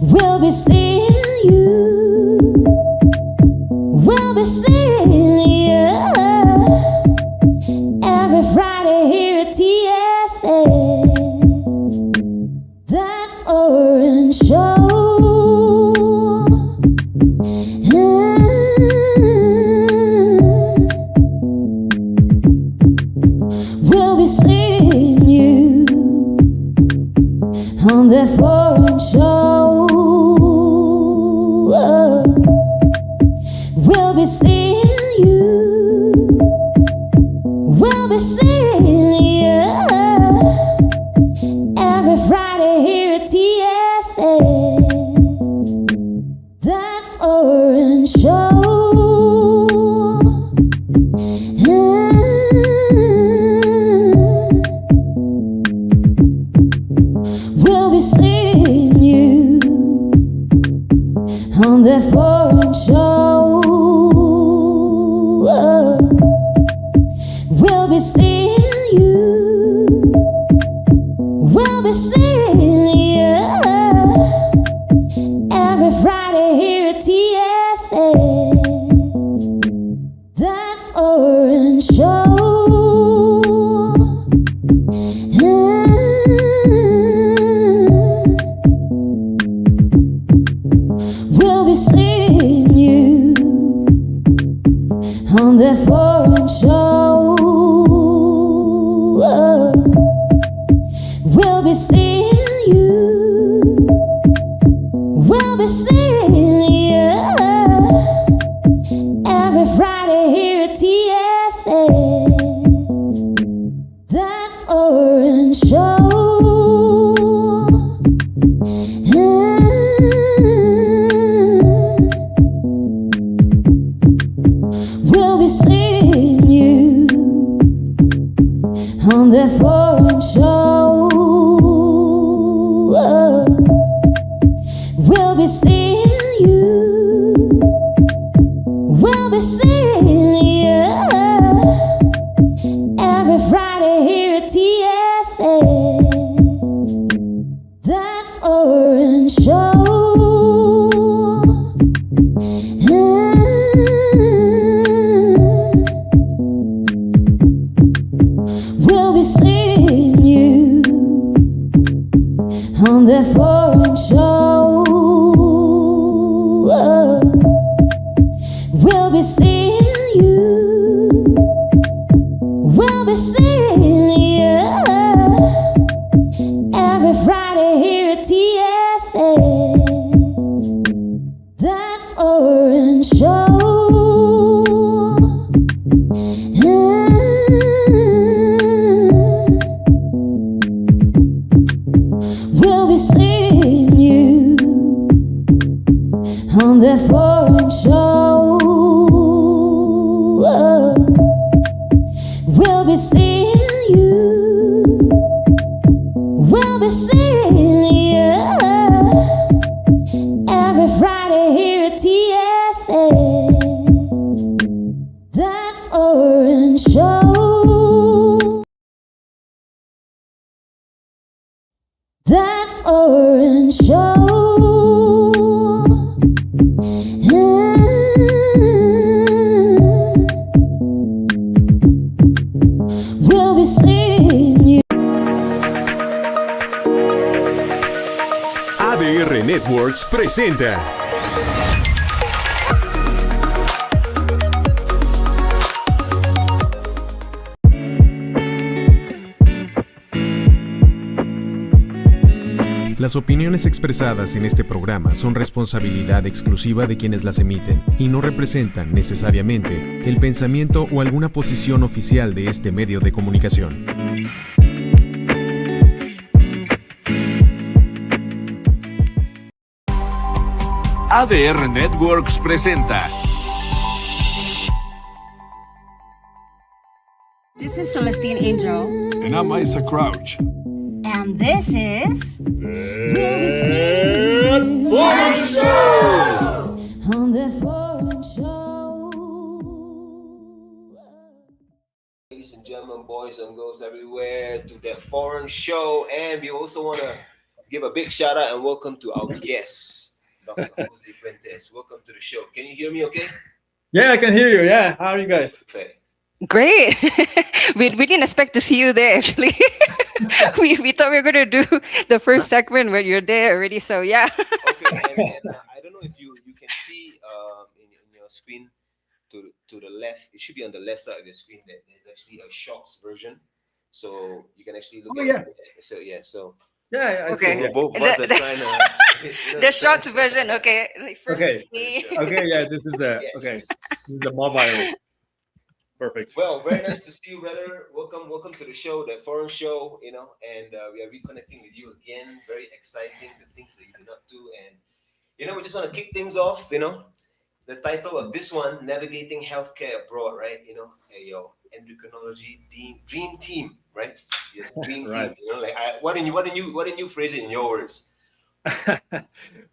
We'll be seeing you. We'll be seeing you every Friday here at TFS. That foreign show. We'll be seeing you on that foreign show. We'll be seeing you. We'll be seeing you every Friday here at TFS. That foreign show. We'll be seeing you on that foreign show. We'll be seeing you. We'll be seeing you every Friday here at TFS. That foreign show. We'll be seeing you on that foreign show. We'll be seeing you. We'll be seeing you every Friday here at TFS. That foreign show. We'll be seeing you on that foreign show. We'll be seeing you. We'll be seeing you every Friday here at TFS. That foreign show. We'll be seeing you on that foreign show. We'll be seeing you. We'll be seeing you every Friday here at TFS. That foreign show. We'll be seeing you on that foreign show. We'll be seeing you. We'll be seeing you every Friday here at TFS. That foreign show. That foreign show. We'll be seeing you. ADR Networks presenta Las opiniones expresadas en este programa son responsabilidad exclusiva de quienes las emiten y no representan necesariamente el pensamiento o alguna posición oficial de este medio de comunicación. ADR Networks presenta. This is Celestine Angel. And I'm Isa Crouch. And this is... Foreign Show! On the Foreign Show. Ladies and gentlemen, boys and girls everywhere, to that Foreign Show. And we also want to give a big shout out and welcome to our guest, Dr. Jose Fuentes. Welcome to the show. Can you hear me okay? Yeah, I can hear you. Yeah, how are you guys? Perfect. Great. we didn't expect to see you there, actually. we thought we were going to do the first segment when you're there already. So, yeah. Okay, and I don't know if you can see in your screen to the left. It should be on the left side of your screen that there's actually a shorts version. So you can actually look at it. So, yeah, so. Yeah, I Okay. see. Yeah. Both of us are trying to. The shorts version. Okay. Like first Okay. me. Okay, yeah, this is the Yes. okay. This is the mobile. Perfect. Well, very nice to see you, brother. Welcome to the show, the forum show, and we are reconnecting with you again. Very exciting, the things that you do not do. And, we just want to kick things off, the title of this one, Navigating Healthcare Abroad, right? Hey, your endocrinology dream team, right? Your dream Right. team, why don't you phrase it in your words?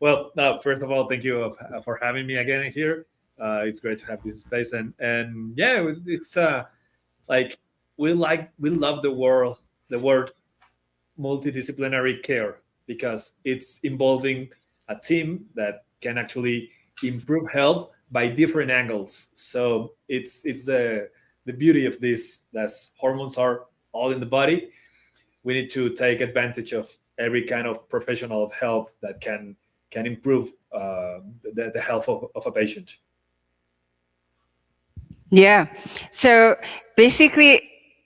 Well, first of all, thank you for having me again here. It's great to have this space, and yeah, it's like we love the word multidisciplinary care because it's involving a team that can actually improve health by different angles. So it's the beauty of this, that hormones are all in the body. We need to take advantage of every kind of professional of health that can improve the health of a patient. Yeah. So basically,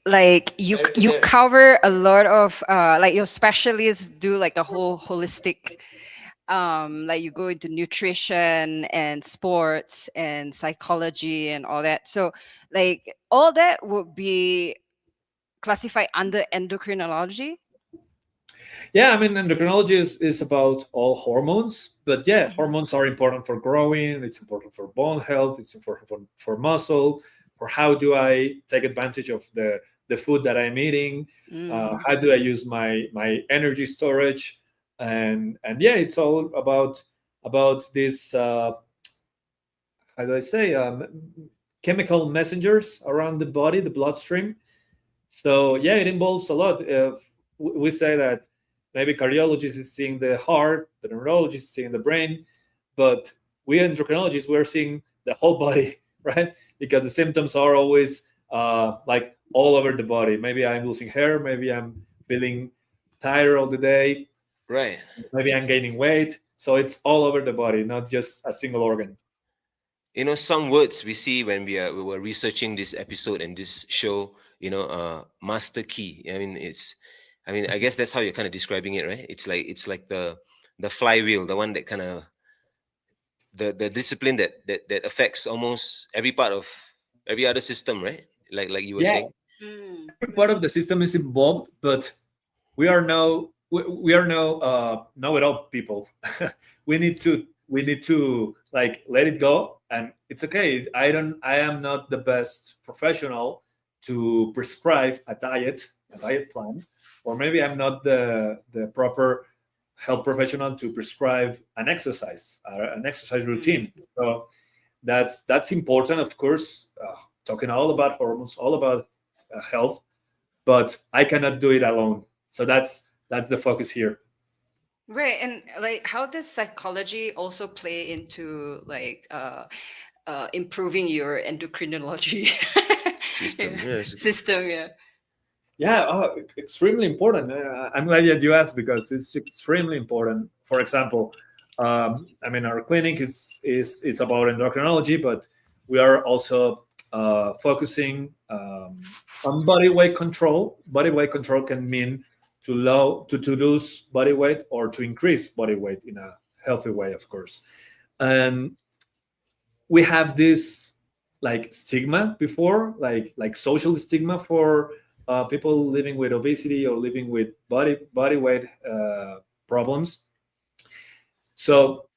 like you cover a lot of like your specialists do like the whole holistic, like you go into nutrition and sports and psychology and all that. So like all that would be classified under endocrinology. Yeah, I mean, endocrinology is about all hormones, but yeah, hormones are important for growing. It's important for bone health. It's important for muscle. For how do I take advantage of the food that I'm eating? How do I use my energy storage? And yeah, it's all about this. How do I say? Chemical messengers around the body, the bloodstream. So yeah, it involves a lot. We say that maybe cardiologist is seeing the heart, the neurologist is seeing the brain, but we endocrinologists, we're seeing the whole body, right? Because the symptoms are always like all over the body. Maybe I'm losing hair, maybe I'm feeling tired all the day, Right. maybe I'm gaining weight. So it's all over the body, not just a single organ. Some words we see when we were researching this episode and this show, master key. I guess that's how you're kind of describing it, right? It's like the flywheel, the one that kind of the discipline that affects almost every part of every other system, right? Like you were saying. Every part of the system is involved, but we are no know-it-all people. we need to like let it go, and it's okay. I am not the best professional to prescribe a diet plan, or maybe I'm not the proper health professional to prescribe an exercise routine. So that's important, of course. Talking all about hormones, all about health, but I cannot do it alone. So that's the focus here. Right. And like how does psychology also play into like improving your endocrinology system? Yeah. Yeah, extremely important. I'm glad that you asked because it's extremely important. For example, our clinic is about endocrinology, but we are also focusing on body weight control. Body weight control can mean to lose body weight or to increase body weight in a healthy way, of course. And we have this like stigma before, like social stigma for people living with obesity or living with body weight problems. So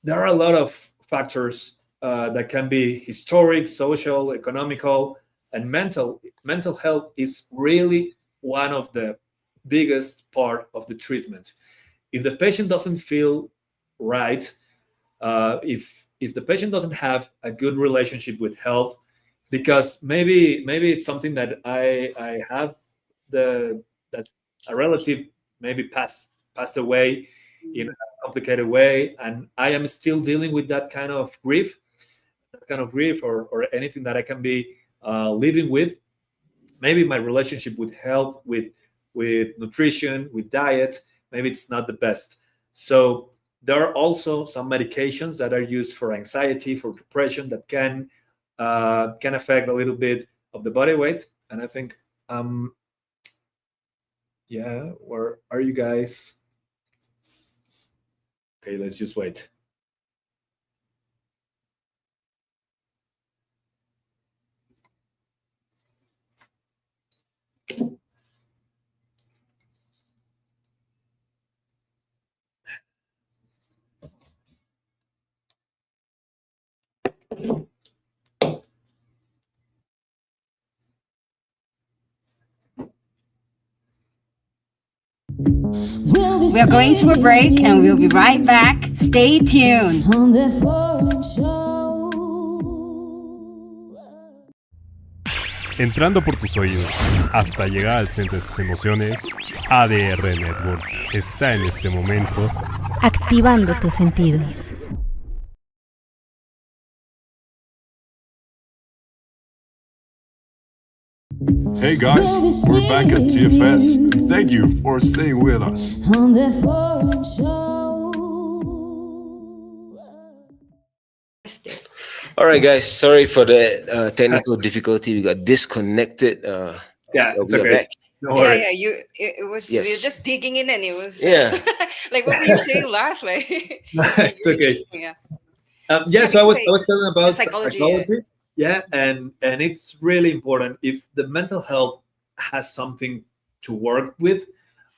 there are a lot of factors that can be historic, social, economical, and mental. Mental health is really one of the biggest part of the treatment. If the patient doesn't feel right, if the patient doesn't have a good relationship with health, because maybe it's something that I have that a relative maybe passed passed away in a complicated way, and I am still dealing with that kind of grief, or anything that I can be living with. Maybe my relationship with health, with nutrition, with diet, maybe it's not the best. So there are also some medications that are used for anxiety, for depression, that can affect a little bit of the body weight. And I think, yeah, where are you guys? Okay, let's just wait. We We are going to a break and we'll be right back. Stay tuned. on the foreign show. Entrando por tus oídos hasta llegar al centro de tus emociones, ADR Networks está en este momento activando tus sentidos. Hey guys, we're back at TFS. Thank you for staying with us. On the foreign show. All right, guys. Sorry for the technical difficulty. We got disconnected. Yeah, but it's we are okay. back. No Yeah, worry. yeah. It was. We were Yes. just digging in, and it was. Yeah. Like what were you saying last? Like. It's okay. Interesting, yeah. Yeah, so I was Say telling about psychology, psychology. Yeah, and it's really important. If the mental health has something to work with,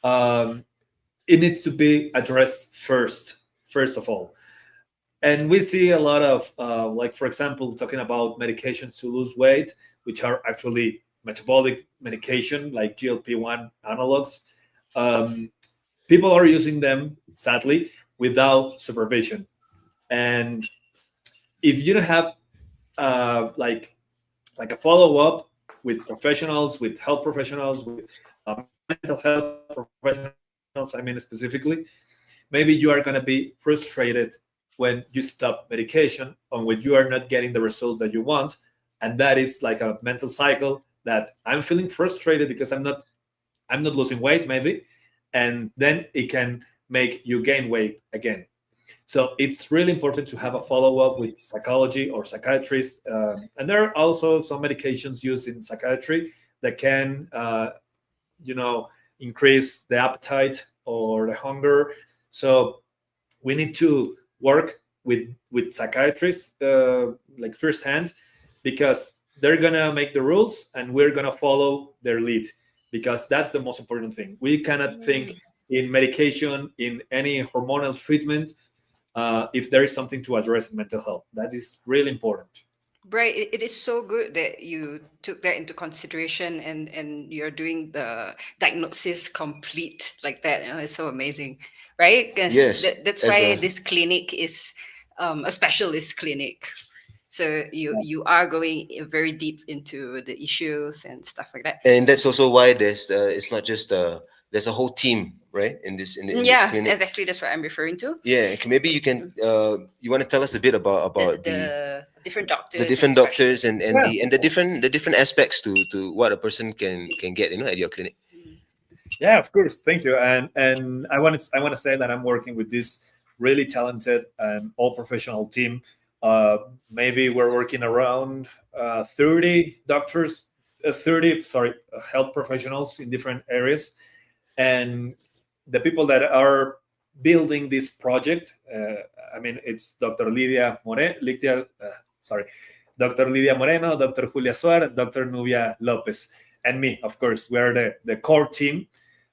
it needs to be addressed first of all. And we see a lot of, like, for example, talking about medications to lose weight, which are actually metabolic medication, like GLP-1 analogs. People are using them, sadly, without supervision. And if you don't have like a follow-up with professionals, with health professionals, with mental health professionals, I mean specifically, maybe you are going to be frustrated when you stop medication and when you are not getting the results that you want. And that is like a mental cycle that I'm feeling frustrated because I'm not losing weight, maybe, and then it can make you gain weight again. So it's really important to have a follow-up with psychology or psychiatrists. And there are also some medications used in psychiatry that can, increase the appetite or the hunger. So we need to work with psychiatrists, like firsthand, because they're gonna make the rules and we're gonna follow their lead, because that's the most important thing. We cannot think in medication, in any hormonal treatment, if there is something to address mental health. That is really important. Right. It is so good that you took that into consideration and you're doing the diagnosis complete like that. It's so amazing, right? 'Cause Yes, that's as why a- this clinic is a specialist clinic. So you are going very deep into the issues and stuff like that. And that's also why there's it's not just there's a whole team, right? In this Yeah, clinic. exactly. That's what I'm referring to. Yeah, maybe you can you want to tell us a bit about The different doctors. the different and doctors and Yeah. the different aspects to what a person can get, at your clinic. Yeah, of course. Thank you. And I want to say that I'm working with this really talented and all professional team. Maybe we're working around 30 doctors, health professionals in different areas, and the people that are building this project. I mean, it's Dr. Dr. Lydia Moreno, Dr. Julia Suarez, Dr. Nubia Lopez, and me. Of course, we are the core team.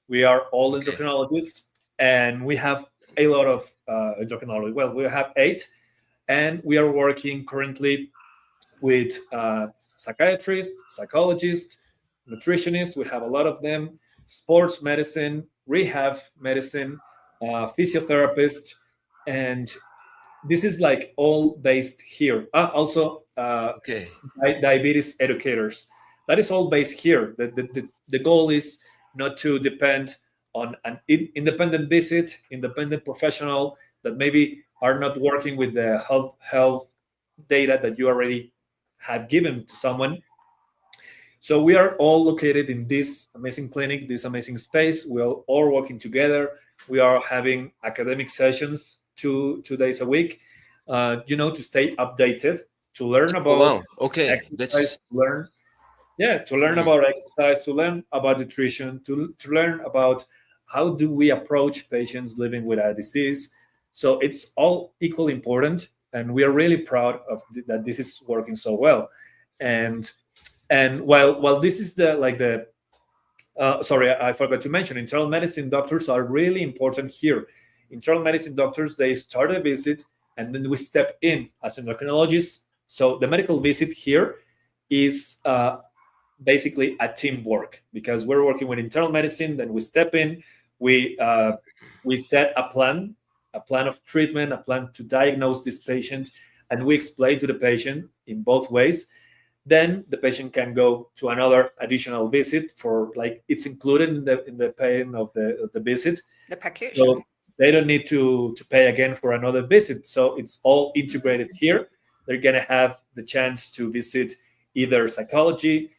We are all Okay. endocrinologists, and we have a lot of endocrinology. Well, we have 8, and we are working currently with psychiatrists, psychologists, nutritionists. We have a lot of them, sports medicine, rehab medicine, physiotherapist, and this is like all based here. Also, Okay. diabetes educators. That is all based here. The goal is not to depend on an independent visit, independent professional that maybe are not working with the health data that you already have given to someone. So we are all located in this amazing clinic, this amazing space. We are all working together. We are having academic sessions 2 days a week, to stay updated, to learn about wow. Okay. exercise, to learn about exercise, to learn about nutrition, to learn about how do we approach patients living with a disease. So it's all equally important, and we are really proud of that this is working so well. And while this is sorry, I forgot to mention, internal medicine doctors are really important here. Internal medicine doctors, they start a visit and then we step in as endocrinologists. So the medical visit here is basically a teamwork, because we're working with internal medicine. Then we step in, we set a plan of treatment, a plan to diagnose this patient, and we explain to the patient in both ways. Then the patient can go to another additional visit for, like, it's included in the paying of the visit. The package. So they don't need to pay again for another visit. So it's all integrated here. They're going to have the chance to visit either psychology,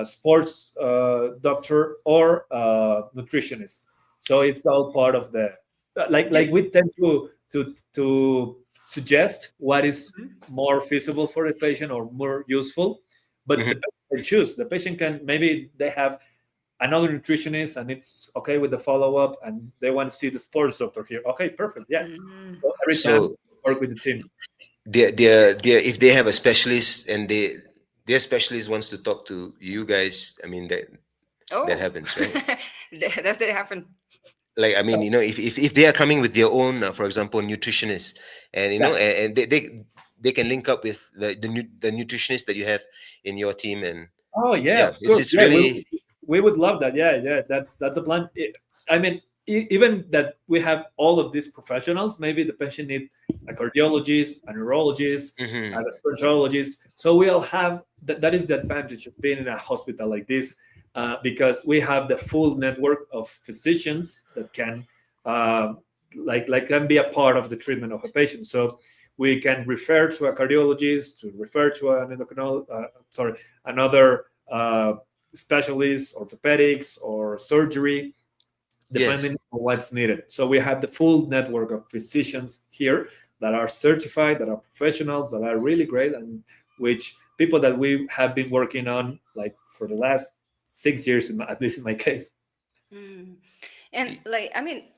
sports doctor, or nutritionist. So it's all part of the, like we tend to suggest what is more feasible for the patient or more useful, but the patient can choose. The patient can, maybe they have another nutritionist and it's okay with the follow-up, and they want to see the sports doctor here. Okay, perfect. Yeah. So every time work with the team. If they have a specialist and their specialist wants to talk to you guys, I mean, that happens, right? Does that happen? Like, I mean, if they are coming with their own, for example, nutritionist, and and they can link up with the nutritionist that you have in your team, and it's really, we would love that. Yeah, that's a plan. I mean, even that we have all of these professionals, maybe the patient need a cardiologist, a neurologist, a gastroenterologist. So we all have that is the advantage of being in a hospital like this, because we have the full network of physicians that can can be a part of the treatment of a patient. So we can refer to a cardiologist, to refer to an another specialist, orthopedics or surgery, depending on what's needed. So we have the full network of physicians here that are certified, that are professionals, that are really great, and which people that we have been working on like for the last 6 years, at least in my case. And I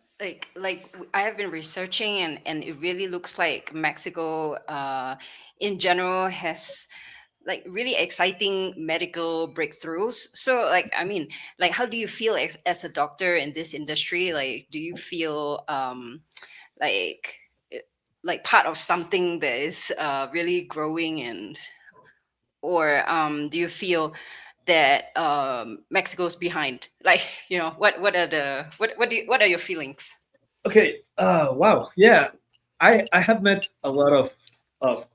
have been researching, and it really looks like Mexico in general has like really exciting medical breakthroughs. So how do you feel as a doctor in this industry? Like, do you feel like part of something that is really growing, or do you feel that Mexico's behind? Like, what are your feelings? Okay. Wow. Yeah. I have met a lot of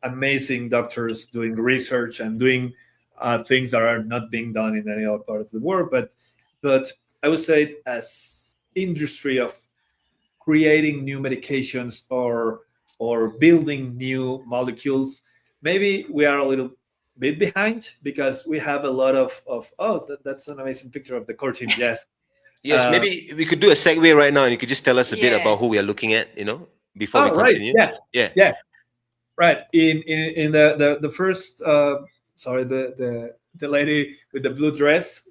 amazing doctors doing research and doing things that are not being done in any other part of the world. But I would say, as industry of creating new medications or building new molecules, maybe we are a little bit behind, because we have a lot of that's an amazing picture of the core team. Yes. Yes, maybe we could do a segue right now, and you could just tell us a bit about who we are looking at, before we continue. Right. Yeah. Right. In the first the lady with the blue dress.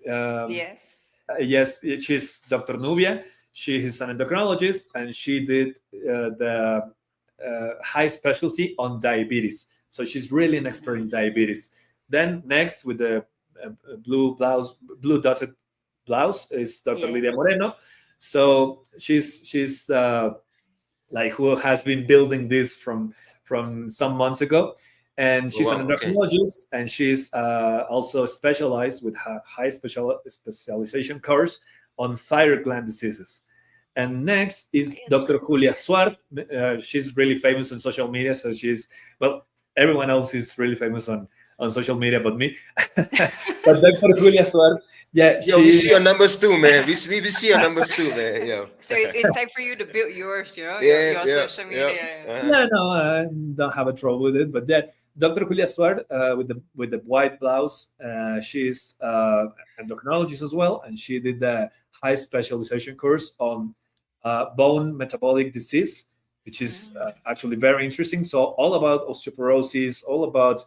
Yes, she's Dr. Nubia. She is an endocrinologist, and she did the high specialty on diabetes. So she's really an expert in diabetes. Then next, with the blue dotted blouse, is Dr. Lydia Moreno. So she's who has been building this from some months ago, and she's an endocrinologist, and she's also specialized with high specialization course on thyroid gland diseases. And next is Dr. Julia Suart. She's really famous on social media, so everyone else is really famous on social media but me. But Dr. Julia Suart Yeah, Yo, we see your numbers too, man. We see your numbers too, man. Yo. So it's time for you to build yours, you know, Yeah, your yeah, social yeah. media. Uh-huh. Yeah, no, I don't have a trouble with it. But yeah, Dr. Julia Suard, with the white blouse, she's endocrinologist as well, and she did the high specialization course on bone metabolic disease, which is actually very interesting. So all about osteoporosis, all about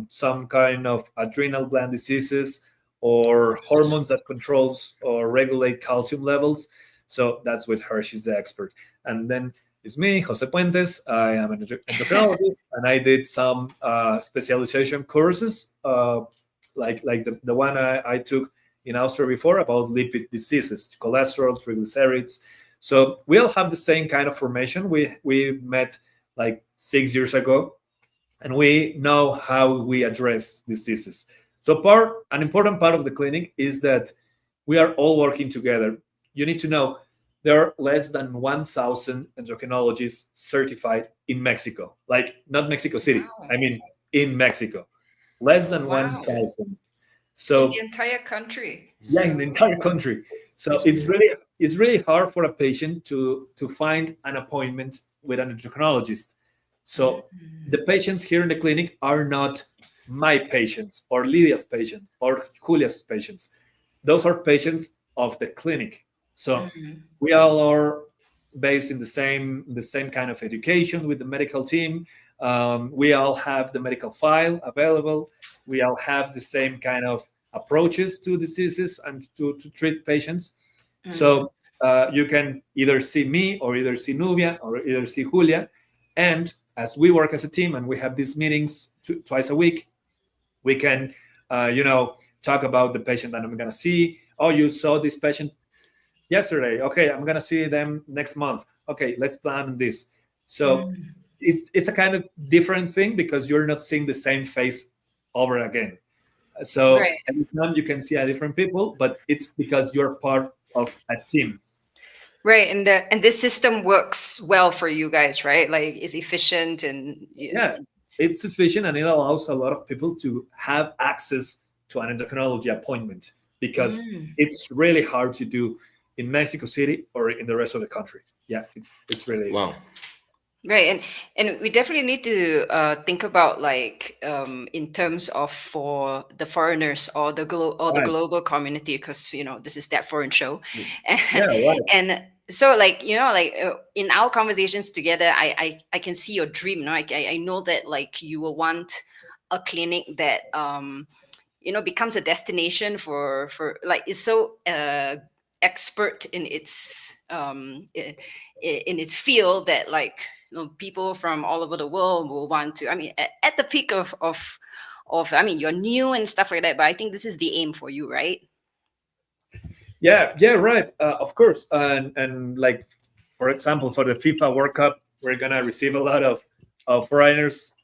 some kind of adrenal gland diseases or hormones that controls or regulate calcium levels. So that's with her. She's the expert. And then it's me, Jose Puentes. I am an endocrinologist, and I did some specialization courses, like the one I took in Austria before about lipid diseases, cholesterol, triglycerides. So we all have the same kind of formation. We met like 6 years ago, and we know how we address diseases. So an important part of the clinic is that we are all working together. You need to know there are less than 1,000 endocrinologists certified in Mexico, like not Mexico City. Wow. I mean, in Mexico, less than Wow. 1,000. So In the entire country. yeah, in the entire country. So it's really hard for a patient to find an appointment with an endocrinologist. So the patients here in the clinic are not my patients or Lydia's patients or Julia's patients. Those are patients of the clinic. So we all are based in the same kind of education with the medical team. We all have the medical file available. We all have the same kind of approaches to diseases and to treat patients. So you can either see me or either see Nubia or either see Julia. And as we work as a team and we have these meetings twice a week, we can, talk about the patient that I'm going to see. Oh, you saw this patient yesterday. Okay, I'm going to see them next month. Okay, let's plan this. So it's a kind of different thing because you're not seeing the same face over again. So Right. every time you can see a different people, but it's because you're part of a team. Right, and this system works well for you guys, right? Like it's efficient and Yeah, it's sufficient, and it allows a lot of people to have access to an endocrinology appointment because it's really hard to do in Mexico City or in the rest of the country. Yeah, it's really Wow. Right, and we definitely need to think about like in terms of for the foreigners or the Right. global community, because this is that foreign show, Yeah, right. and so like in our conversations together, I can see your dream. I know that like you will want a clinic that becomes a destination for like it's so expert in its in its field that like people from all over the world will want to. I mean, at the peak of I mean, you're new and stuff like that, but I think this is the aim for you, right? Yeah, right. Of course, and like for example, for the FIFA World Cup, we're gonna receive a lot of foreigners,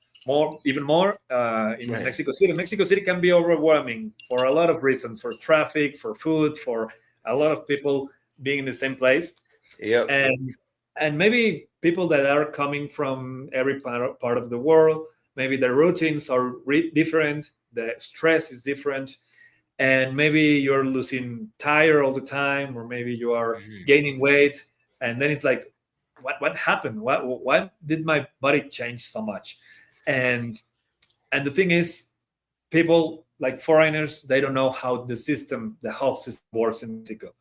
even more in Right. Mexico City. Mexico City can be overwhelming for a lot of reasons: for traffic, for food, for a lot of people being in the same place, Yep. and maybe people that are coming from every part of the world. Maybe their routines are different. The stress is different. And maybe you're losing tire all the time, or maybe you are gaining weight, and then it's like, what happened? Why did my body change so much? And the thing is, people like foreigners, they don't know how the health system works in Mexico.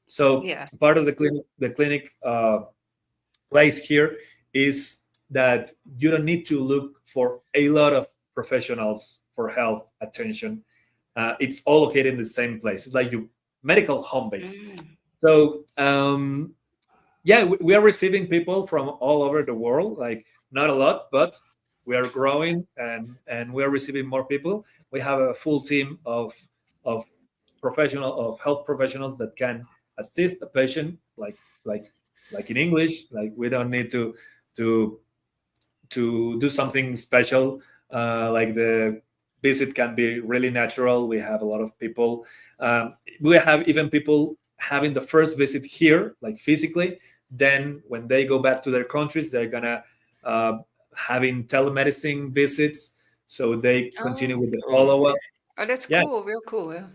So Yeah. part of the clinic place here is that you don't need to look for a lot of professionals for health attention. It's all located in the same place. It's like your medical home base. So yeah, we are receiving people from all over the world. Like not a lot, but we are growing and we are receiving more people. We have a full team of health professionals that can assist the patient, like in English. Like we don't need to do something special. Like the visit can be really natural. We have a lot of people. We have even people having the first visit here, like physically. Then when they go back to their countries, they're gonna having telemedicine visits, so they continue with the follow-up. Oh, that's Yeah. cool. Real cool. Yeah.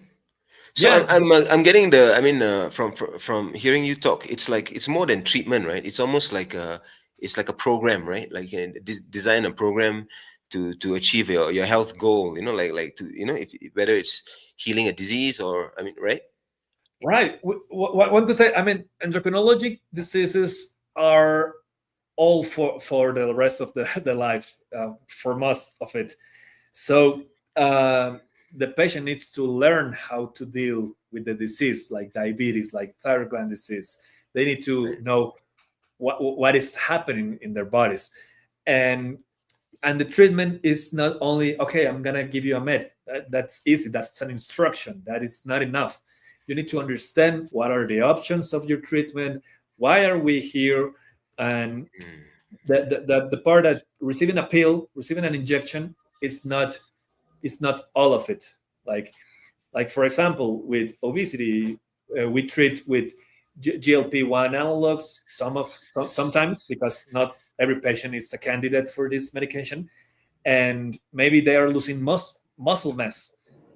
So Yeah. I'm getting the, I mean, from hearing you talk, it's like it's more than treatment, right? It's almost like a program, right? Like you can design a program to achieve your health goal. You know, like to, you know, if whether it's healing a disease or, I mean, right? Right. What one could say, I mean, endocrinologic diseases are all for the rest of the life, for most of it. So the patient needs to learn how to deal with the disease, like diabetes, like thyroid gland disease. They need to know what is happening in their bodies, and the treatment is not only, okay, I'm gonna give you a med. That's easy. That's an instruction. That is not enough. You need to understand what are the options of your treatment. Why are we here? And the part that receiving a pill, receiving an injection is not all of it. Like for example, with obesity, we treat with GLP-1 analogs sometimes, because not every patient is a candidate for this medication, and maybe they are losing muscle mass.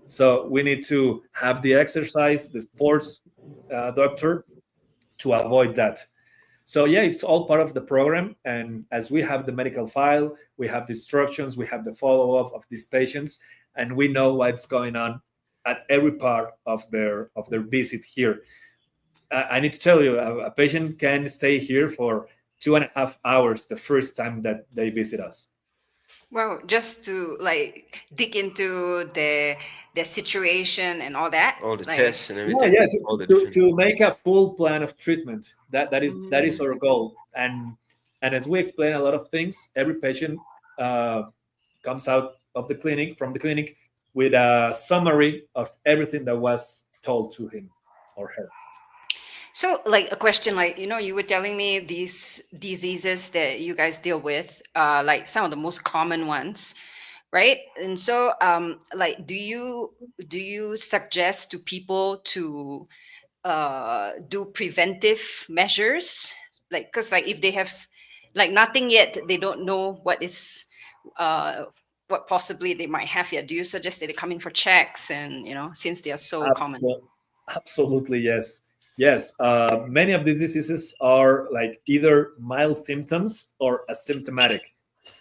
So we need to have the exercise, the sports doctor, to avoid that. So yeah, it's all part of the program. And as we have the medical file, we have the instructions, we have the follow-up of these patients, and we know what's going on at every part of their visit here. I need to tell you, a patient can stay here for 2.5 hours the first time that they visit us. Well, just to like dig into the situation and all that. All the like, tests and Yeah, everything. yeah, all the to different- make a full plan of treatment. That is our goal. And as we explain a lot of things, every patient comes out of the clinic, from the clinic, with a summary of everything that was told to him or her. So, like a question, like you were telling me these diseases that you guys deal with, like some of the most common ones, right? And so, like, do you suggest to people to do preventive measures, like, because like if they have like nothing yet, they don't know what is what possibly they might have yet. Do you suggest that they come in for checks, and since they are so common? Absolutely, yes. Yes, many of these diseases are like either mild symptoms or asymptomatic.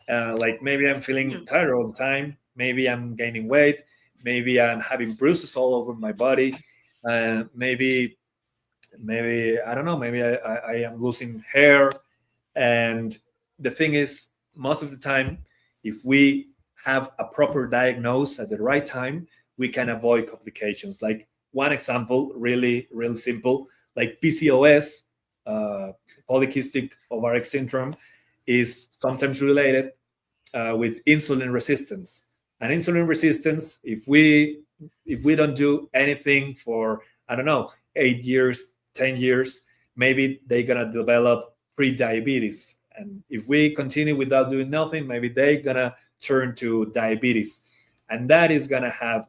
Like maybe I'm feeling tired all the time. Maybe I'm gaining weight. Maybe I'm having bruises all over my body. Maybe I don't know. Maybe I am losing hair. And the thing is, most of the time, if we have a proper diagnosis at the right time, we can avoid complications. Like one example, really simple, like PCOS, polycystic ovarian syndrome, is sometimes related with insulin resistance. And insulin resistance, if we don't do anything for, I don't know, 8 years, 10 years, maybe they're gonna develop pre-diabetes. And if we continue without doing nothing, maybe they're gonna turn to diabetes, and that is gonna have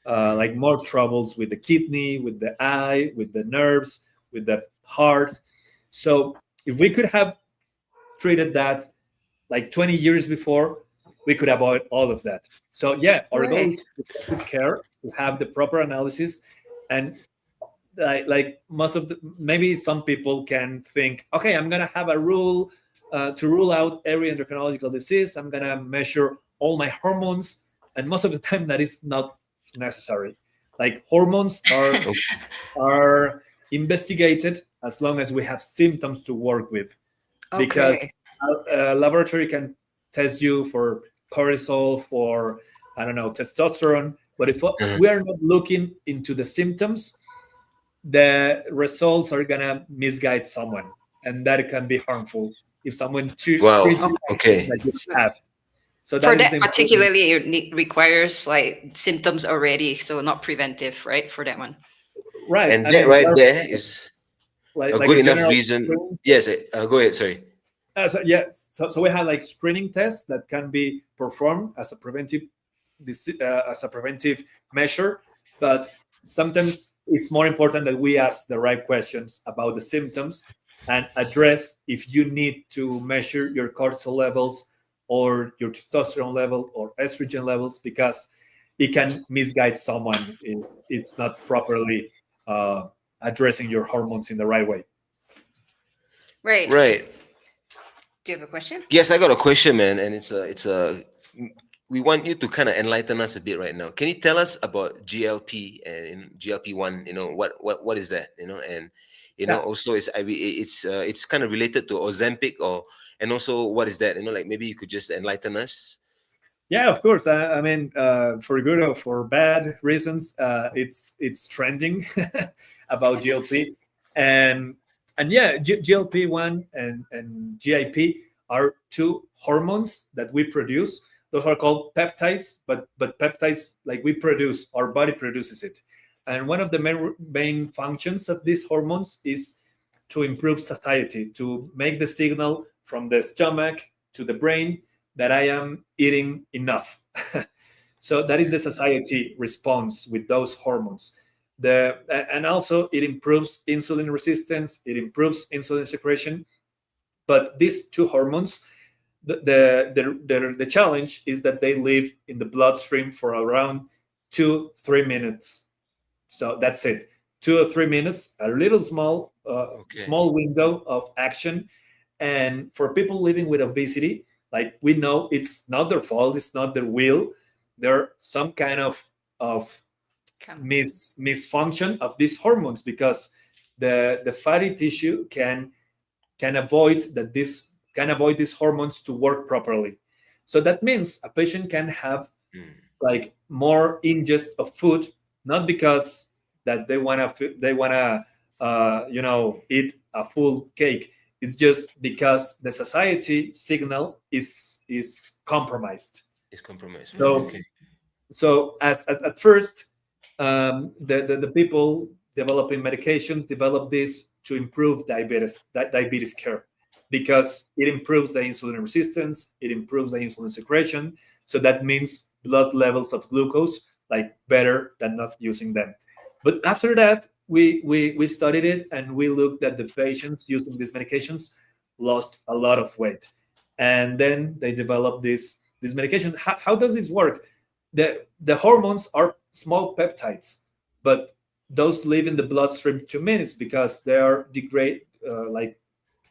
like more troubles with the kidney, with the eye, with the nerves, with the heart. So if we could have treated that like 20 years before, we could avoid all of that. So yeah, our goal is to take good care, to have the proper analysis, and like most of the, maybe some people can think, okay, I'm gonna have a rule to rule out every endocrinological disease. I'm gonna measure all my hormones, and most of the time that is not necessary. Like hormones are investigated as long as we have symptoms to work with, because a laboratory can test you for cortisol, for, I don't know, testosterone, but if we are not looking into the symptoms, the results are gonna misguide someone, and that can be harmful if someone treats you that you have. So for that particularly, it requires like symptoms already, so not preventive, right? For that one, right? And that right there is a good enough reason. Yes, go ahead. Sorry. So we have like screening tests that can be performed as a preventive measure, but sometimes it's more important that we ask the right questions about the symptoms and address if you need to measure your cortisol levels or your testosterone level or estrogen levels, because it can misguide someone if it's not properly addressing your hormones in the right way. Right. Right. Do you have a question? Yes, I got a question, man, and we want you to kind of enlighten us a bit right now. Can you tell us about GLP and GLP-1? You know, what is that? You know, and also it's kind of related to Ozempic, and also what is that? You know, like maybe you could just enlighten us. Yeah, of course. I mean, for good or for bad reasons, it's trending about GLP, and yeah, GLP-1 and GIP are two hormones that we produce. Those are called peptides, but peptides, like we produce, our body produces it. And one of the main functions of these hormones is to improve satiety, to make the signal from the stomach to the brain that I am eating enough. So that is the satiety response with those hormones. And also it improves insulin resistance, it improves insulin secretion. But these two hormones, the challenge is that they live in the bloodstream for around 2-3 minutes. So that's it. 2 or 3 minutes, a little small window of action. And for people living with obesity, like we know it's not their fault, it's not their will. There's some kind of misfunction of these hormones, because the fatty tissue can avoid these hormones to work properly. So that means a patient can have like more ingest of food, not because that they wanna eat a full cake. It's just because the satiety signal is compromised. It's compromised. So, Okay. so at first, the people developing medications develop this to improve diabetes care, because it improves the insulin resistance, it improves the insulin secretion. So that means blood levels of glucose like better than not using them. But after that, we studied it, and we looked at the patients using these medications lost a lot of weight, and then they developed this medication. How does this work? The hormones are small peptides, but those live in the bloodstream 2 minutes because they are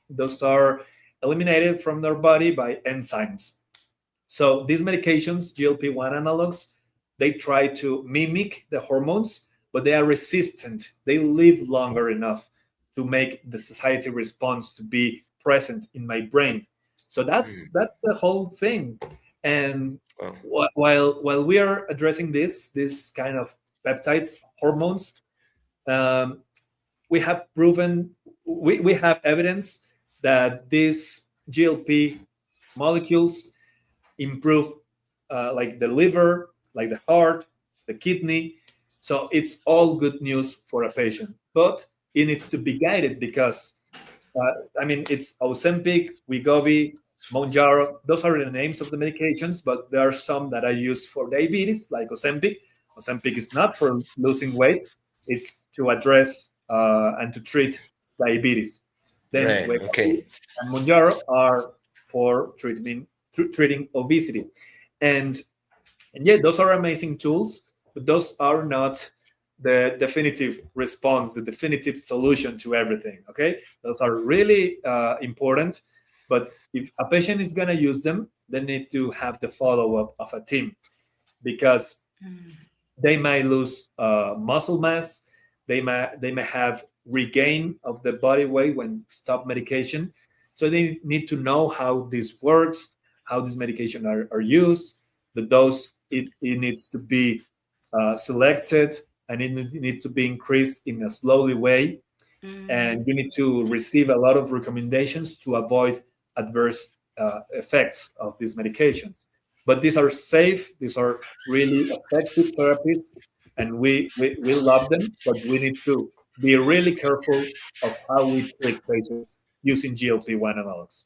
those are eliminated from their body by enzymes. So these medications, GLP-1 analogs, they try to mimic the hormones, but they are resistant. They live longer enough to make the satiety response to be present in my brain. So that's the whole thing. And while we are addressing this kind of peptides, hormones, we have proven, we have evidence that these GLP molecules improve like the liver, like the heart, the kidney. So it's all good news for a patient, but it needs to be guided, because it's Ozempic, Wegovy, Mounjaro. Those are the names of the medications, but there are some that I use for diabetes, like Ozempic. Ozempic is not for losing weight; it's to address and to treat diabetes. Then Wegovy and Mounjaro are for treating obesity, and yeah, those are amazing tools. But those are not the definitive response, the definitive solution to everything. Okay, those are really important, but if a patient is going to use them, they need to have the follow-up of a team, because they might lose muscle mass, they may have regain of the body weight when stop medication. So they need to know how this works, how these medications are used, the dose. It needs to be selected, and it needs to be increased in a slowly way. And you need to receive a lot of recommendations to avoid adverse effects of these medications. But these are safe, these are really effective therapies, and we love them, but we need to be really careful of how we treat patients using GLP-1 analogs.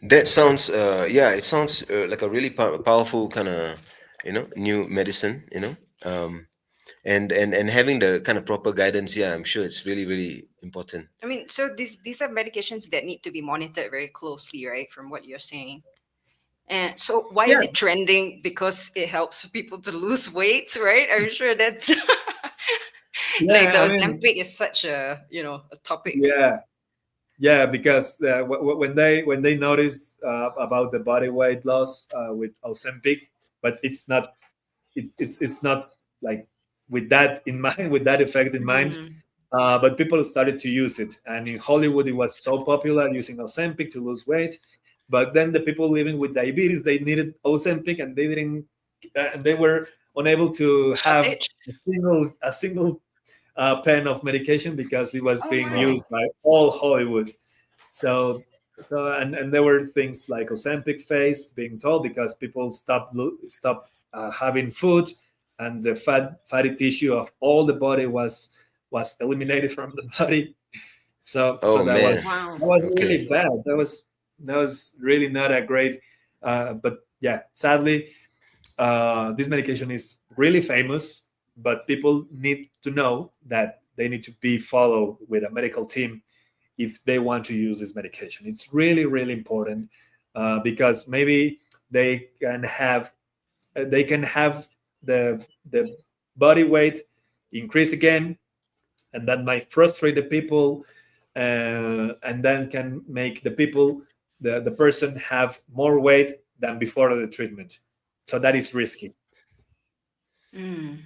That sounds, it sounds like a really powerful kind of, new medicine, and having the kind of proper guidance. Yeah, I'm sure it's really, really important. I mean, so these are medications that need to be monitored very closely, right? From what you're saying. And so why is it trending? Because it helps people to lose weight, right? I'm sure that's like the I mean, Ozempic is such a a topic. yeah, because when they notice about the body weight loss with Ozempic, but it's not like with that in mind, with that effect in mind. Mm. But people started to use it, and in Hollywood, it was so popular using Ozempic to lose weight. But then the people living with diabetes, they needed Ozempic, and they didn't, and they were unable to have Shortage? a single pen of medication because it was Oh being my. used by all Hollywood. And there were things like Ozempic face being told because people stopped having food, and the fatty tissue of all the body was eliminated from the body. So Oh that was man. Wow. really Okay. bad. That was really not a great. But yeah, sadly, this medication is really famous, but people need to know that they need to be followed with a medical team if they want to use this medication. It's really, really important because maybe they can have the body weight increase again, and that might frustrate the people, and then can make the person have more weight than before the treatment. So that is risky. Mm.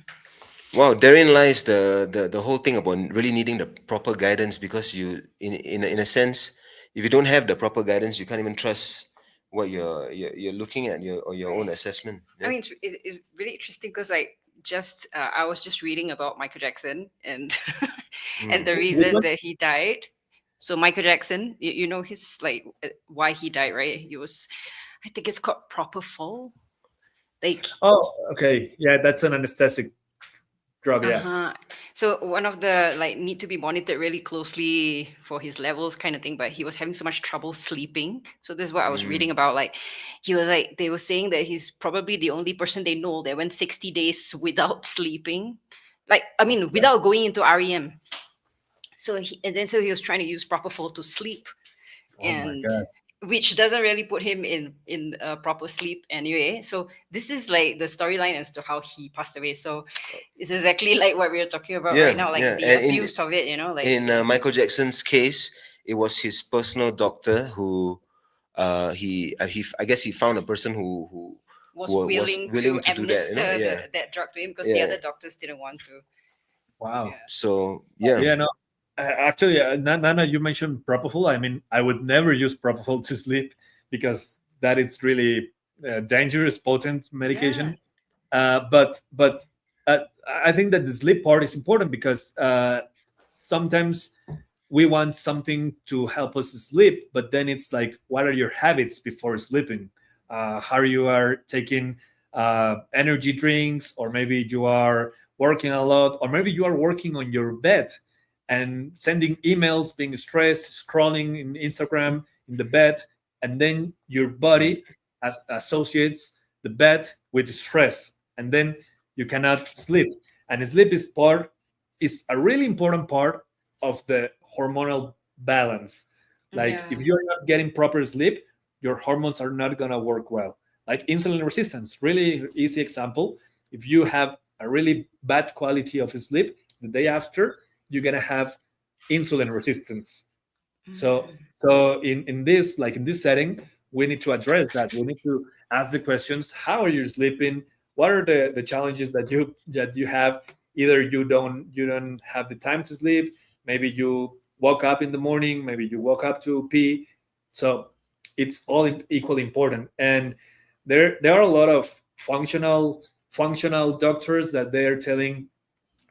Wow, therein lies the whole thing about really needing the proper guidance, because you in a sense, if you don't have the proper guidance, you can't even trust what you're looking at your own Right. assessment. I Yeah? mean, it's really interesting because like I was just reading about Michael Jackson and and Mm. the Which reason one? that he died. So Michael Jackson, you know his like why he died, right? He was, I think it's called propofol. Like, Oh, okay. Yeah, that's an anesthetic drug. Yeah. uh-huh. So one of the like need to be monitored really closely for his levels kind of thing, but he was having so much trouble sleeping. So this is what I was Mm. reading about. Like he was like they were saying that he's probably the only person they know that went 60 days without sleeping. Like I mean without going into REM. So he was trying to use propofol to sleep, Oh my and God. which doesn't really put him in proper sleep anyway. So this is like the storyline as to how he passed away. So it's exactly like what we're talking about right Yeah, now, like yeah. the And abuse of it, like in Michael Jackson's case, it was his personal doctor who I guess he found a person was who was willing to willing to do that. administer Yeah, that drug to him because the yeah. other doctors didn't want to. Wow. Yeah. So yeah. Yeah, no. Actually, Nana, you mentioned propofol. I mean, I would never use propofol to sleep because that is really dangerous, potent medication. But I think that the sleep part is important because sometimes we want something to help us sleep, but then it's like, what are your habits before sleeping? How you are taking energy drinks, or maybe you are working a lot, or maybe you are working on your bed and sending emails, being stressed, scrolling in Instagram in the bed, and then your body associates the bed with stress, and then you cannot sleep. And sleep is a really important part of the hormonal balance. Like Yeah. if you're not getting proper sleep, your hormones are not gonna work well. Like insulin resistance, really easy example. If you have a really bad quality of sleep, the day after you're gonna have insulin resistance. So Mm. so in this, like in this setting, we need to address that. We need to ask the questions: how are you sleeping? What are the challenges that you have? Either you don't have the time to sleep, maybe you woke up in the morning, maybe you woke up to pee. So it's all equally important. And there are a lot of functional doctors that they are telling,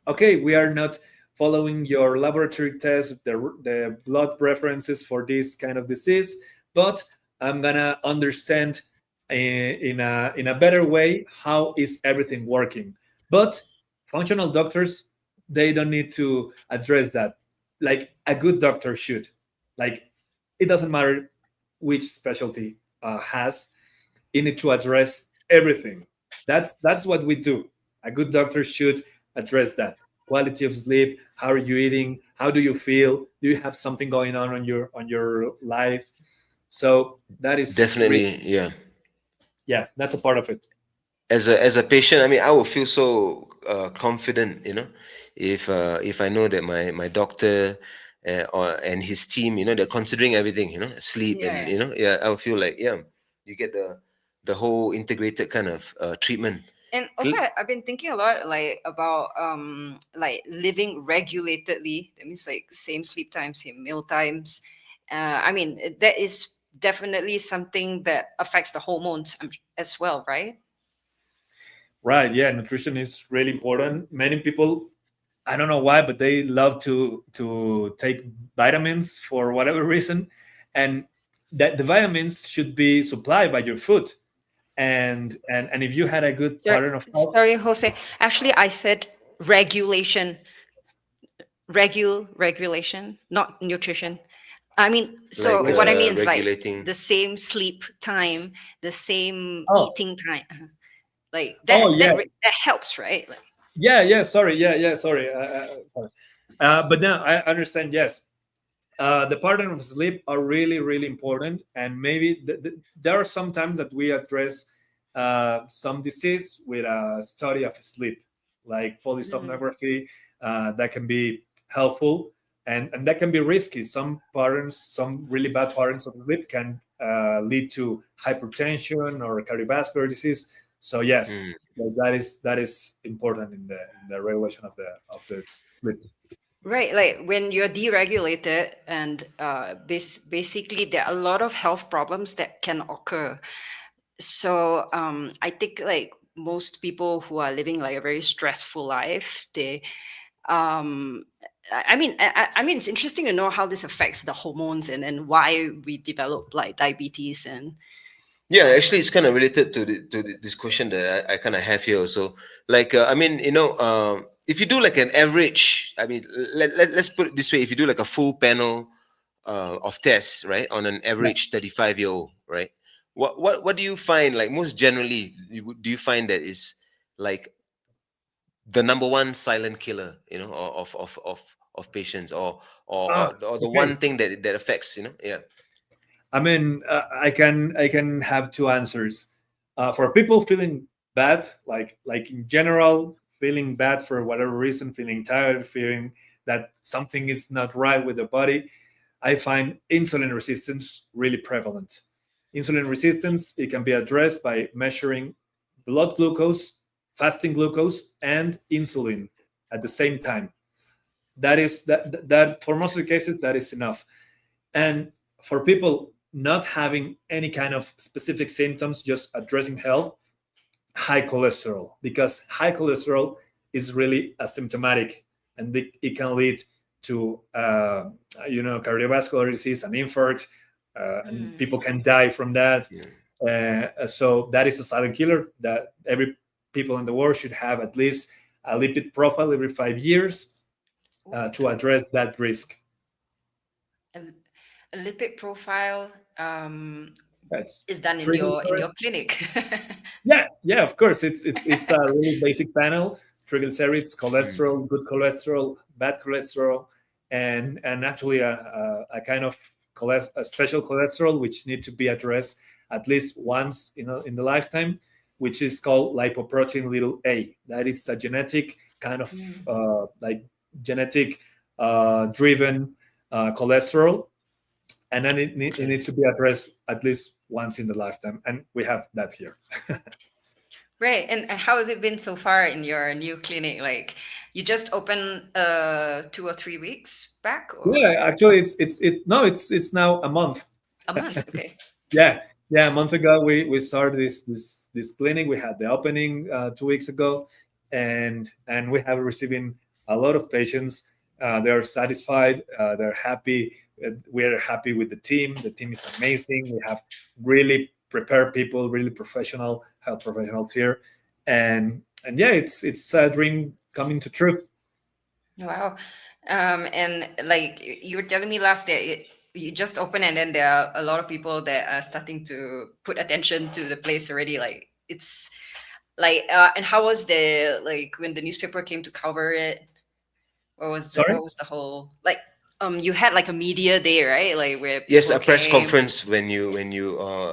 okay, we are not following your laboratory tests, the blood preferences for this kind of disease, but I'm gonna understand in a better way how is everything working. But functional doctors, they don't need to address that like a good doctor should. Like it doesn't matter which specialty has, you need to address everything. That's what we do. A good doctor should address that: quality of sleep, how are you eating, how do you feel, do you have something going on your life. So that is really Definitely, yeah. yeah, that's a part of it. As a patient, I mean, I will feel so confident, if I know that my doctor and his team, they're considering everything, sleep and Yeah. yeah, I will feel like, yeah, you get the whole integrated kind of treatment. And also, I've been thinking a lot like about like living regulatedly. That means like same sleep times, same meal times. I mean, that is definitely something that affects the hormones as well, right? Right. Yeah. Nutrition is really important. Many people, I don't know why, but they love to take vitamins for whatever reason, and that the vitamins should be supplied by your food. And if you had a good pattern of health, Sorry, Jose. Actually, I said regulation, regulation, not nutrition. I mean, so Like what I mean is like regulating. the same sleep time, the same oh, eating time, like oh that. yeah, That helps, right? Like, yeah. Sorry, yeah. Sorry. Sorry. But now I understand. Yes, the pattern of sleep are really, really important, and maybe there are some times that we address some disease with a study of sleep, like polysomnography. That can be helpful, and that can be risky. Some patterns, some really bad patterns of sleep, can lead to hypertension or cardiovascular disease. So yes, Mm. that is important in the regulation of the sleep. right, like when you're deregulated, and basically there are a lot of health problems that can occur. So I think like most people who are living like a very stressful life, they um I mean, it's interesting to know how this affects the hormones, and why we develop like diabetes. And Yeah, actually, it's kind of related this question that I kind of have here also. Like, I mean, if you do like an average, I mean, let's put it this way: if you do like a full panel of tests, right, on an average 35-year-old, right, what do you find, like, most generally? Do you find that is like the number one silent killer, of patients, or the Okay. one thing that affects, yeah. I mean, I can have two answers. For people feeling bad, like in general, feeling bad for whatever reason, feeling tired, feeling that something is not right with the body, I find insulin resistance really prevalent. Insulin resistance, it can be addressed by measuring blood glucose, fasting glucose, and insulin at the same time. That for most of the cases, that is enough. And for people not having any kind of specific symptoms, just addressing health, high cholesterol, because high cholesterol is really asymptomatic, and it can lead to cardiovascular disease and infarct, and people can die from that. So that is a silent killer that every people in the world should have at least a lipid profile every 5 years to address that risk. a lipid profile That's is done in triglyceride. your clinic. Yeah, of course. It's a really basic panel: triglycerides, cholesterol, good cholesterol, bad cholesterol, and actually a kind of a special cholesterol which need to be addressed at least once in the lifetime, which is called lipoprotein little a. That is a genetic kind of like genetic driven cholesterol, and then it needs to be addressed at least once in the lifetime, and we have that here. Right. And how has it been so far in your new clinic? Like, you just opened 2 or 3 weeks back, or Yeah, actually, it's now a month. a month? Okay. Yeah, a month ago we started this clinic. We had the opening 2 weeks ago, and we have receiving a lot of patients. They are satisfied. They're happy. We're happy with the team. The team is amazing. We have really prepared people, really professional health professionals here, and yeah, it's a dream coming to true. Wow. And like you were telling me last day, you just opened, and then there are a lot of people that are starting to put attention to the place already. Like, it's like, and how was the, like, when the newspaper came to cover it? Sorry. What was the whole, like, you had like a media day, right? Like where Yes, people a press came. conference when you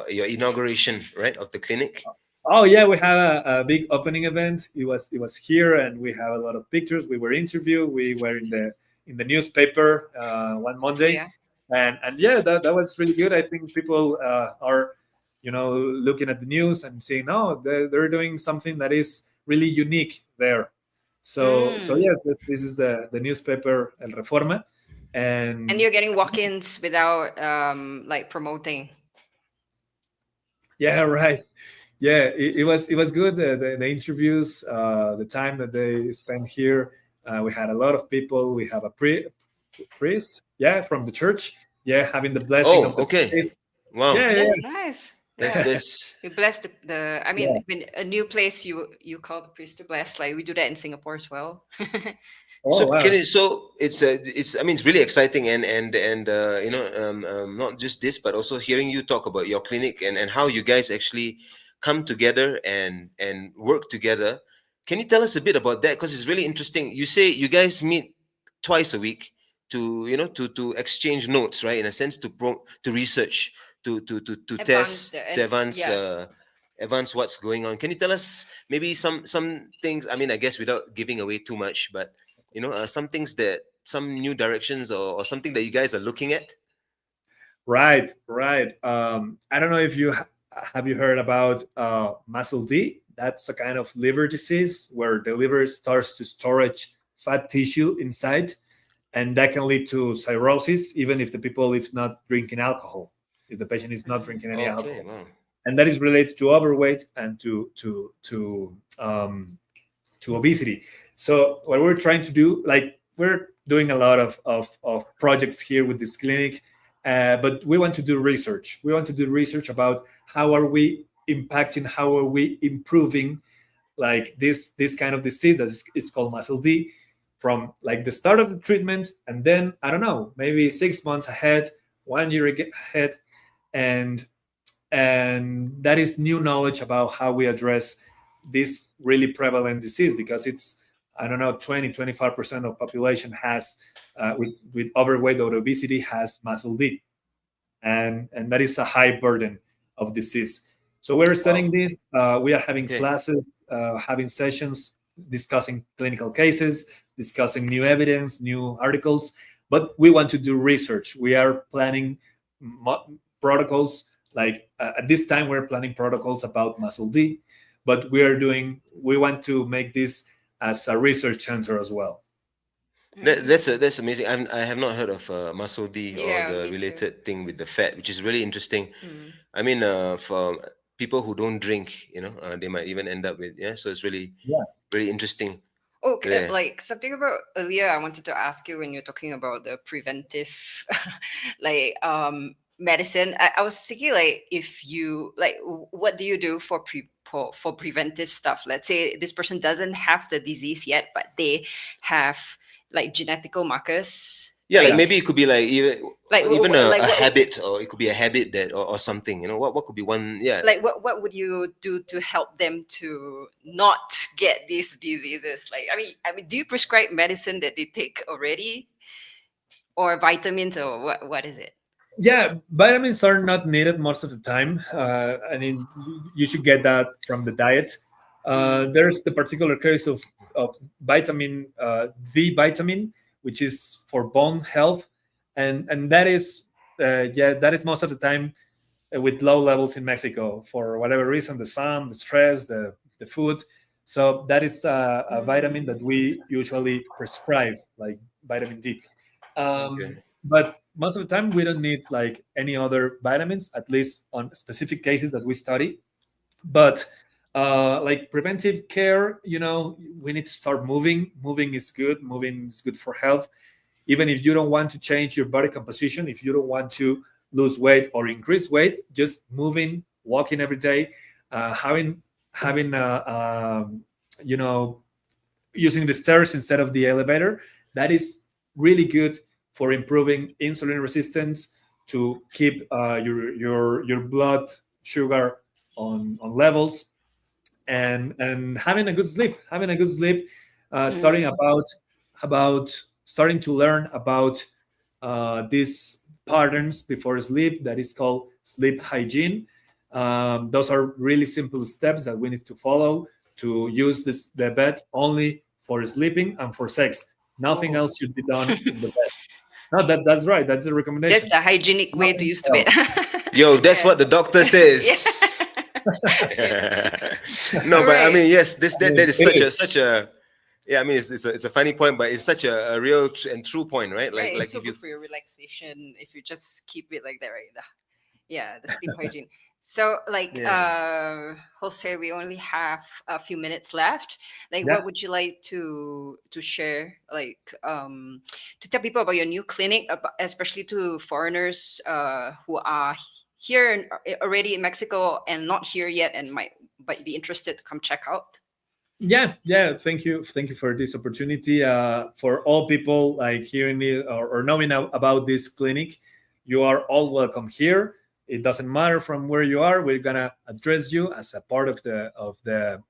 your inauguration, right, of the clinic. Oh yeah, we had a big opening event. It was here, and we have a lot of pictures. We were interviewed. We were in the newspaper one Monday, Yeah. and yeah, that was really good. I think people are, looking at the news and saying, oh, they're doing something that is really unique there. So Mm. yes, this is the newspaper El Reforma, And and you're getting walk-ins without like promoting. yeah, right. Yeah, it was good. The interviews, the time that they spent here. We had a lot of people. We have a priest, yeah, from the church, yeah, having the blessing Oh, of the okay. priest. Wow. Yeah, yeah, That's nice. That's Yeah. that's You bless the I yeah. mean, when a new place you call the priest to bless, like we do that in Singapore as well. so Oh can wow. it so it's I mean it's really exciting and not just this but also hearing you talk about your clinic and how you guys actually come together and work together. Can you tell us a bit about that? Because it's really interesting. You say you guys meet twice a week to to exchange notes, right? In a sense, to research, to Advance test, the to and advance yeah. advance what's going on. Can you tell us maybe some things? I mean, I guess without giving away too much, but some things that some new directions or something that you guys are looking at. Right, right. I don't know if have you heard about muscle D. That's a kind of liver disease where the liver starts to storage fat tissue inside, and that can lead to cirrhosis, even if the people is not drinking alcohol, if the patient is not drinking any Okay, alcohol, wow. and that is related to overweight and to obesity. So what we're trying to do, like we're doing a lot of projects here with this clinic, but we want to do research. We want to do research about how are we impacting, how are we improving, like this kind of disease that is called muscle D, from like the start of the treatment, and then I don't know, maybe 6 months ahead, 1 year ahead, and that is new knowledge about how we address this really prevalent disease, because it's, I don't know, 20-25% of population has with overweight or obesity has muscle D, and that is a high burden of disease. So we're Wow. studying this. We are having Okay. classes, having sessions, discussing clinical cases, discussing new evidence, new articles. But we want to do research. We are planning protocols. Like at this time, we're planning protocols about muscle D, but we want to make this as a research center as well. That's amazing. I have not heard of muscle D or Yeah, the me too. related thing with the fat, which is really interesting. Mm. I mean, for people who don't drink, they might even end up with So it's really Yeah. really interesting. Okay, Yeah. like something about earlier, I wanted to ask you when you're talking about the preventive, like medicine. I was thinking like if you like, what do you do for for preventive stuff? Let's say this person doesn't have the disease yet, but they have like genetical markers, Yeah, like right? maybe it could be like Like even like a what habit, or it could be a habit that or something. What could be one? Yeah. like what would you do to help them to not get these diseases? Like I mean do you prescribe medicine that they take already, or vitamins, or what is it? Yeah, vitamins are not needed most of the time. I mean, you should get that from the diet. There's the particular case of vitamin D vitamin, which is for bone health, and that is that is most of the time with low levels in Mexico for whatever reason, the sun, the stress, the food. So that is a vitamin that we usually prescribe, like vitamin D. Okay. But most of the time, we don't need like any other vitamins, at least on specific cases that we study. But like preventive care, we need to start moving. Moving is good. Moving is good for health. Even if you don't want to change your body composition, if you don't want to lose weight or increase weight, just moving, walking every day, having using the stairs instead of the elevator. That is really good for improving insulin resistance, to keep your blood sugar on levels, and having a good sleep. Having a good sleep, starting Mm. about starting to learn about these patterns before sleep that is called sleep hygiene. Those are really simple steps that we need to follow to use the bed only for sleeping and for sex. Nothing else should be done in the bed. No, that's right. That's the recommendation. That's the hygienic way to use the bed. Yo, that's what the doctor says. No, but I mean, yes, that is such a yeah. I mean, it's a funny point, but it's such a real and true point, right? Like, it's so if you good for your relaxation if you just keep it like that, right? The sleep hygiene. So, Jose, we only have a few minutes left. What would you like to share? To tell people about your new clinic, especially to foreigners who are here already in Mexico and not here yet, and might be interested to come check out. Yeah. Thank you for this opportunity. For all people hearing me or knowing about this clinic, you are all welcome here. It doesn't matter from where you are. We're gonna address you as a part of the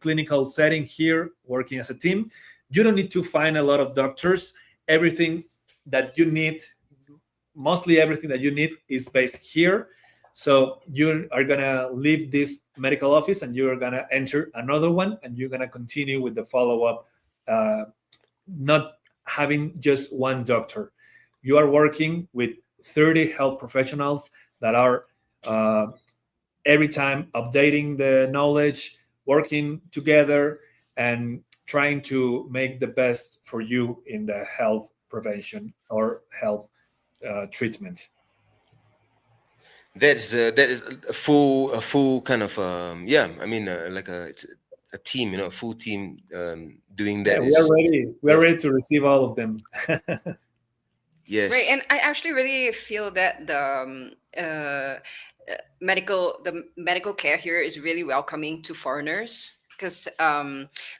clinical setting here, working as a team. You don't need to find a lot of doctors. Everything that you need, mostly everything that you need, is based here. So you are gonna leave this medical office and you're gonna enter another one, and you're gonna continue with the follow-up, not having just one doctor. You are working with 30 health professionals that are every time updating the knowledge, working together, and trying to make the best for you in the health prevention or health treatment. That is a full kind of it's a team, a full team doing that. Yeah, we are ready to receive all of them. Yes. Right, and I actually really feel that the medical care here is really welcoming to foreigners, because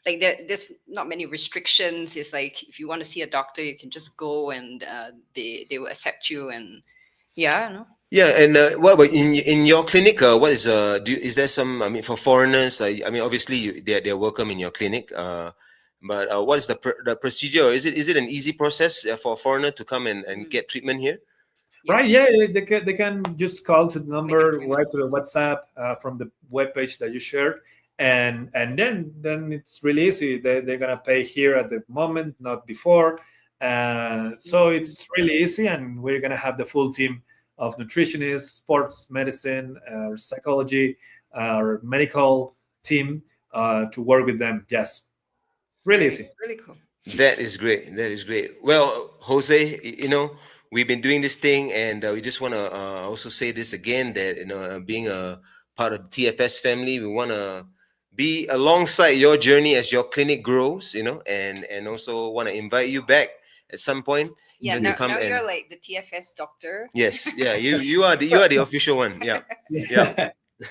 there's not many restrictions. It's like if you want to see a doctor, you can just go, and they will accept you. And Yeah, and what about in your clinic? What is is there some? I mean, for foreigners, obviously they're welcome in your clinic. But what is the procedure? Is it an easy process for a foreigner to come and get treatment here? Right. Yeah, they can just call to the number, write to the WhatsApp from the webpage that you shared, and then it's really easy. They're gonna pay here at the moment, not before. So it's really easy, and we're gonna have the full team of nutritionists, sports medicine, psychology, our medical team to work with them. Yes. Really easy. Really cool. That is great. Well, Jose, we've been doing this thing, and we just want to also say this again, that being a part of the TFS family, we want to be alongside your journey as your clinic grows, and also want to invite you back at some point. Yeah, now you're like the TFS doctor. Yes, yeah, you are the official one. Yeah.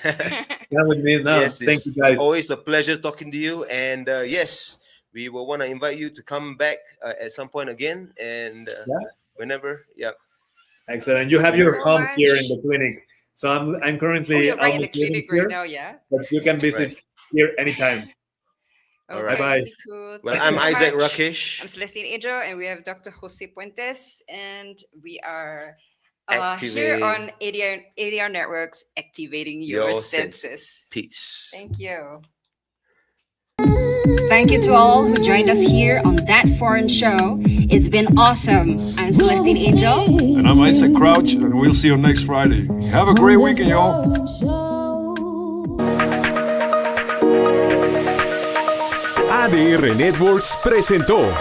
That with me now. Yes, thank you, guys. Always a pleasure talking to you, and yes, we will want to invite you to come back at some point again, and whenever. Yeah. Excellent. You have your home here in the clinic, so I'm currently in the clinic right now. Yeah. But you can visit here anytime. All right. Bye. Really cool. Well, Thank I'm you so Isaac much. Rakesh. I'm Celestine Angel, and we have Dr. Jose Puentes, and we are Activate here on ADR Networks, activating your senses. Peace. Thank you. Thank you to all who joined us here on That Foreign Show. It's been awesome. I'm Celestine Angel. And I'm Isaac Crouch, and we'll see you next Friday. Have a great weekend, y'all. ADR Networks presentó